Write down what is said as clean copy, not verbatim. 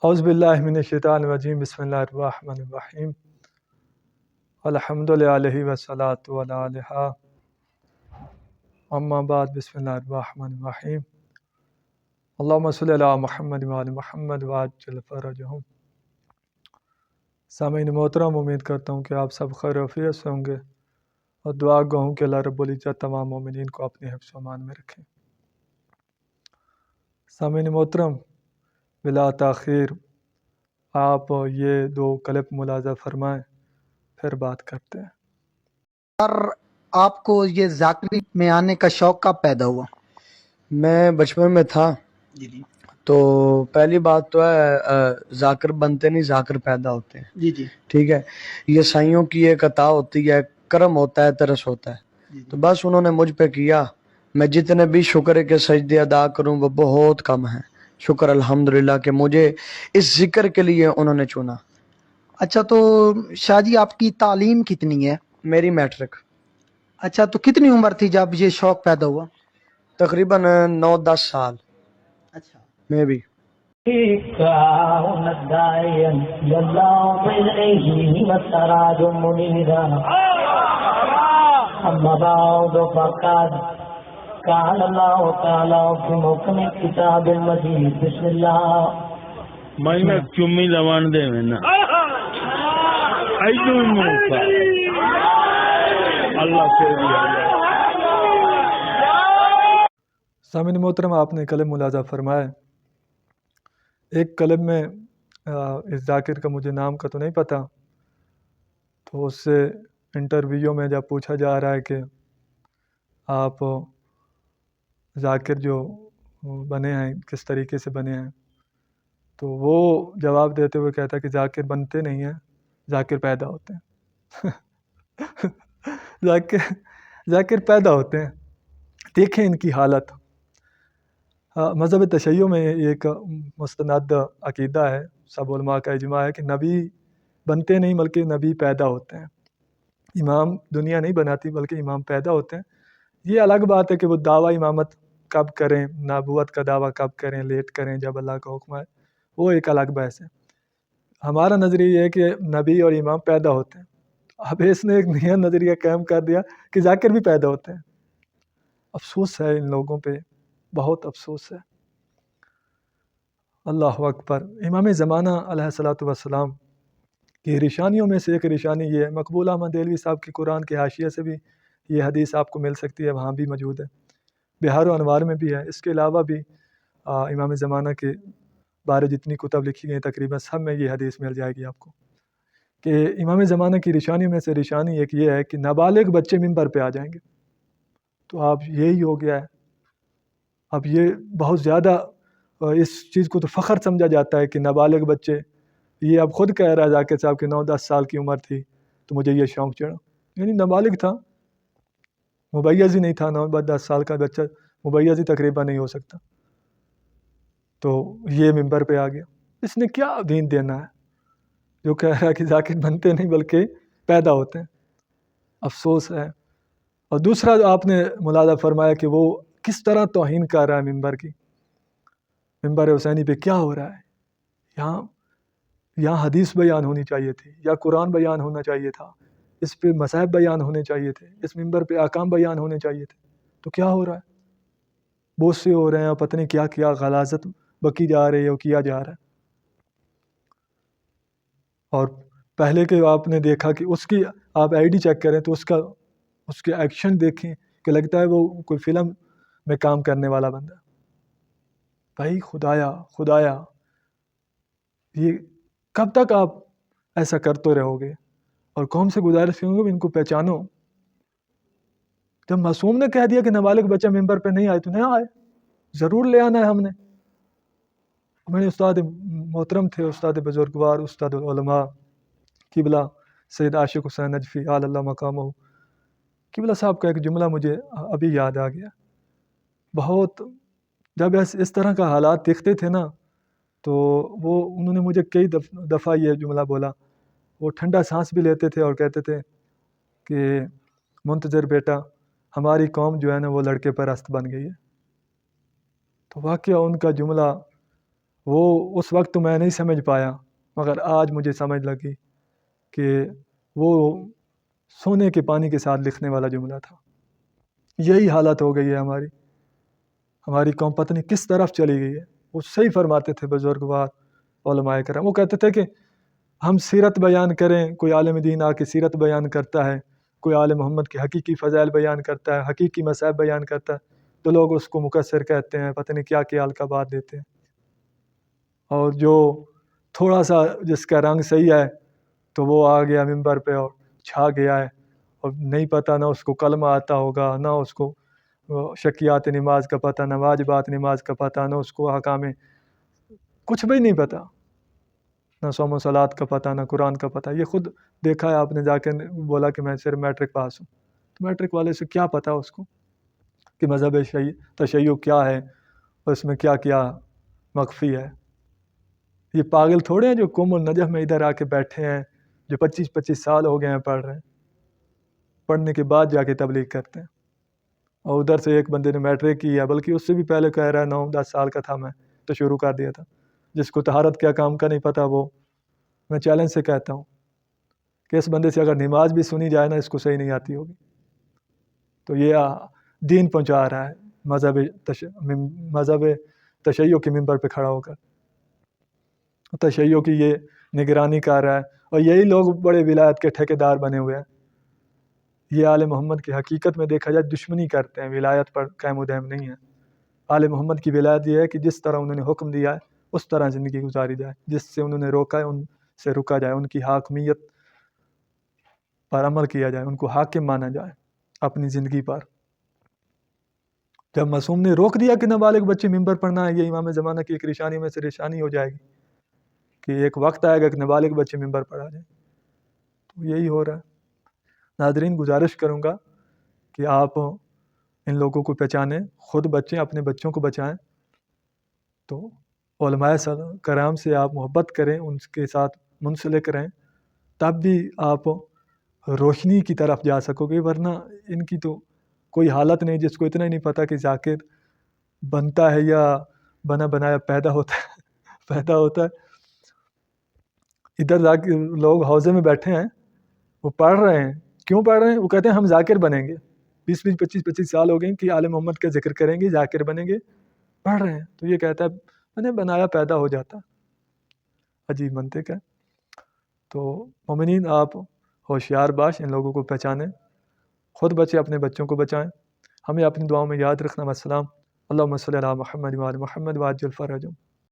اعوذ باللہ من الشیطان الرجیم بسم اللہ الرحمن الرحیم الحمد للہ والصلاۃ علی علیہ اما بعد بسم اللہ الرحمن الرحیم اللہم صلی علی محمد وعلی محمد وعجل فرجہم۔ سامعین محترم، امید کرتا ہوں کہ آپ سب خیر و عافیت سے ہوں گے اور دعا گو ہوں کہ اللہ رب العزت تمام مومنین کو اپنے حفظ و امان میں رکھیں۔ سامعین محترم، بلا تاخیر آپ یہ دو کلپ ملاحظہ فرمائیں، پھر بات کرتے ہیں۔ اور آپ کو یہ ذاکری میں آنے کا شوق کب پیدا ہوا؟ میں بچپن میں تھا جی تو پہلی بات تو ہے ذاکر بنتے نہیں، ذاکر پیدا ہوتے ہیں۔ جی ٹھیک ہے، یہ سائیوں کی ایک عطا ہوتی ہے، کرم ہوتا ہے، ترس ہوتا ہے۔ تو بس انہوں نے مجھ پہ کیا، میں جتنے بھی شکر کے سجدے ادا کروں وہ بہت کم ہیں۔ شکر الحمدللہ کہ مجھے اس ذکر کے لیے انہوں نے چنا۔ اچھا، تو شاہ جی آپ کی تعلیم کتنی ہے؟ میری میٹرک اچھا، تو کتنی عمر تھی جب یہ شوق پیدا ہوا؟ تقریباً 9-10 سال اچھا، میں بھی۔ قال اللہ تعالی فی محکم کتاب المجید بسم اللہ میں چمی لوان دے میں نا ایدو موقع اللہ سے سامعین محترم، آپ نے کلم ملاحظہ فرمایا۔ ایک کلم میں اس ذاکر کا مجھے نام کا تو نہیں پتہ، تو اس سے انٹرویو میں جب پوچھا جا رہا ہے کہ آپ ذاکر جو بنے ہیں کس طریقے سے بنے ہیں، تو وہ جواب دیتے ہوئے کہتا ہے کہ ذاکر بنتے نہیں ہیں، ذاکر پیدا ہوتے ہیں۔ ذاکر پیدا ہوتے ہیں۔ دیکھیں ان کی حالت۔ مذہب تشیع میں ایک مستند عقیدہ ہے، سب علماء کا اجماع ہے کہ نبی بنتے نہیں بلکہ نبی پیدا ہوتے ہیں۔ امام دنیا نہیں بناتی بلکہ امام پیدا ہوتے ہیں۔ یہ الگ بات ہے کہ وہ دعویٰ امامت کب کریں، نبوت کا دعویٰ کب کریں، لیٹ کریں جب اللہ کا حکم ہے، وہ ایک الگ بحث ہے۔ ہمارا نظریہ یہ ہے کہ نبی اور امام پیدا ہوتے ہیں۔ اب اس نے ایک نیا نظریہ قائم کر دیا کہ ذاکر بھی پیدا ہوتے ہیں۔ افسوس ہے ان لوگوں پہ، بہت افسوس ہے۔ اللہ اکبر۔ امام زمانہ علیہ الصلوۃ والسلام کی ریشانیوں میں سے ایک ریشانی یہ ہے، مقبول احمد دہلوی صاحب کی قرآن کے حاشیے سے بھی یہ حدیث آپ کو مل سکتی ہے، وہاں بھی موجود ہے، بہار و انوار میں بھی ہے۔ اس کے علاوہ بھی امام زمانہ کے بارے جتنی کتب لکھی گئی تقریباً سب میں یہ حدیث مل جائے گی آپ کو، کہ امام زمانہ کی ریشانیوں میں سے ریشانی ایک یہ ہے کہ نابالغ بچے منبر پہ آ جائیں گے۔ تو اب یہی ہو گیا ہے، اب یہ بہت زیادہ اس چیز کو تو فخر سمجھا جاتا ہے کہ نابالغ بچے، یہ اب خود کہہ رہا ہے ذاکر صاحب کہ 9-10 سال کی عمر تھی تو مجھے یہ شوق چڑھا، یعنی نابالغ تھا، مبیز ہی نہیں تھا۔ 9-10 سال کا بچہ مبیز ہی تقریباً نہیں ہو سکتا، تو یہ منبر پہ آ گیا۔ اس نے کیا دین دینا ہے جو کہہ رہا ہے کہ ذاکر بنتے نہیں بلکہ پیدا ہوتے ہیں؟ افسوس ہے۔ اور دوسرا جو آپ نے ملاحظہ فرمایا کہ وہ کس طرح توہین کر رہا ہے منبر کی، منبر حسینی پہ کیا ہو رہا ہے؟ یہاں حدیث بیان ہونی چاہیے تھی، یا قرآن بیان ہونا چاہیے تھا، اس پہ مذاہب بیان ہونے چاہیے تھے، اس منبر پہ احکام بیان ہونے چاہیے تھے، تو کیا ہو رہا ہے؟ بہت سے ہو رہے ہیں، پتہ نہیں کیا کیا غلاظت بکی جا رہی ہے، وہ کیا جا رہا ہے۔ اور پہلے کے آپ نے دیکھا کہ اس کی آپ آئی ڈی چیک کریں تو اس کے ایکشن دیکھیں کہ لگتا ہے وہ کوئی فلم میں کام کرنے والا بندہ۔ بھائی خدایا یہ کب تک آپ ایسا کرتے رہو گے؟ اور قوم سے گزارش کروں گے ان کو پہچانو۔ جب معصوم نے کہہ دیا کہ نابالغ بچہ ممبر پہ نہیں آئے تو نہیں آئے، ضرور لے آنا ہے ہم نے۔ میرے استاد محترم تھے، استاد بزرگوار، استاد العلماء قبلہ سید عاشق حسین نجفی علی اللہ مقامہ، قبلہ صاحب کا ایک جملہ مجھے ابھی یاد آ گیا۔ بہت جب اس طرح کا حالات دیکھتے تھے نا تو انہوں نے مجھے کئی دفعہ یہ جملہ بولا۔ وہ ٹھنڈا سانس بھی لیتے تھے اور کہتے تھے کہ منتظر بیٹا، ہماری قوم جو ہے نا وہ لڑکے پرست بن گئی ہے۔ تو واقعہ ان کا جملہ وہ اس وقت تو میں نہیں سمجھ پایا، مگر آج مجھے سمجھ لگی کہ وہ سونے کے پانی کے ساتھ لکھنے والا جملہ تھا۔ یہی حالت ہو گئی ہے ہماری قوم پتہ نہیں کس طرف چلی گئی ہے۔ وہ صحیح فرماتے تھے بزرگوار علماء کرام، وہ کہتے تھے کہ ہم سیرت بیان کریں، کوئی عالم دین آ کے سیرت بیان کرتا ہے، کوئی عالم محمد کی حقیقی فضائل بیان کرتا ہے، حقیقی مصائب بیان کرتا ہے، تو لوگ اس کو مقصر کہتے ہیں، پتہ نہیں کیا کیا القابات دیتے ہیں۔ اور جو تھوڑا سا جس کا رنگ صحیح ہے تو وہ آ گیا منبر پہ اور چھا گیا ہے، اور نہیں پتہ نہ اس کو کلمہ آتا ہوگا، نہ اس کو شکیات نماز کا پتہ، نہ واجبات نماز کا پتہ، نہ اس کو احکام کچھ بھی نہیں پتہ، نہ صوم و صلات کا پتہ، نہ قرآن کا پتہ۔ یہ خود دیکھا ہے آپ نے، جا کے بولا کہ میں صرف میٹرک پاس ہوں، تو میٹرک والے سے کیا پتہ اس کو کہ مذہب تشیع کیا ہے اور اس میں کیا کیا مخفی ہے۔ یہ پاگل تھوڑے ہیں جو قوم النجف میں ادھر آ کے بیٹھے ہیں، جو 25 سال ہو گئے ہیں پڑھ رہے ہیں، پڑھنے کے بعد جا کے تبلیغ کرتے ہیں۔ اور ادھر سے ایک بندے نے میٹرک کی ہے، بلکہ اس سے بھی پہلے کہہ رہا ہے 9-10 سال کا تھا میں تو شروع کر دیا تھا۔ جس کو طہارت کیا کام کا نہیں پتہ، وہ میں چیلنج سے کہتا ہوں کہ اس بندے سے اگر نماز بھی سنی جائے نا، اس کو صحیح نہیں آتی ہوگی۔ تو یہ دین پہنچا رہا ہے مذہب تشیع کے منبر پہ کھڑا ہو کر، تشیع کی یہ نگرانی کر رہا ہے، اور یہی لوگ بڑے ولایت کے ٹھیکیدار بنے ہوئے ہیں۔ یہ آل محمد کی حقیقت میں دیکھا جائے دشمنی کرتے ہیں، ولایت پر قائم و دائم نہیں ہے۔ آل محمد کی ولایت یہ ہے کہ جس طرح انہوں نے حکم دیا ہے اس طرح زندگی گزاری جائے، جس سے انہوں نے روکا ہے ان سے رکا جائے، ان کی حاکمیت پر عمل کیا جائے، ان کو حاکم مانا جائے اپنی زندگی پر۔ جب معصوم نے روک دیا کہ نابالغ بچے ممبر پر نہ آئیں، یہ امام زمانہ کی ایک نشانی میں سے نشانی ہو جائے گی کہ ایک وقت آئے گا کہ نابالغ بچے ممبر پر آ جائیں۔ تو یہی ہو رہا ہے۔ ناظرین، گزارش کروں گا کہ آپ ان لوگوں کو پہچانیں، خود بچیں، اپنے بچوں کو بچائیں۔ تو علماء کرام سے آپ محبت کریں، ان کے ساتھ منسلک رہیں، تب بھی آپ روشنی کی طرف جا سکو گے، ورنہ ان کی تو کوئی حالت نہیں جس کو اتنا ہی نہیں پتہ کہ ذاکر بنتا ہے یا بنا بنایا پیدا ہوتا ہے۔ ادھر لوگ حوضے میں بیٹھے ہیں، وہ پڑھ رہے ہیں، کیوں پڑھ رہے ہیں؟ وہ کہتے ہیں ہم ذاکر بنیں گے، 25 سال ہو گئے کہ عالم محمد کا ذکر کریں گے، ذاکر بنیں گے، پڑھ رہے ہیں۔ تو یہ کہتا ہے میں نے بنایا پیدا ہو جاتا۔ عجیب منطق ہے۔ تو مومنین، آپ ہوشیار باش، ان لوگوں کو پہچانیں، خود بچے، اپنے بچوں کو بچائیں، ہمیں اپنی دعاؤں میں یاد رکھنا۔ والسلام، اللہم صلی علی محمد وعلی محمد وعجل فرجہم۔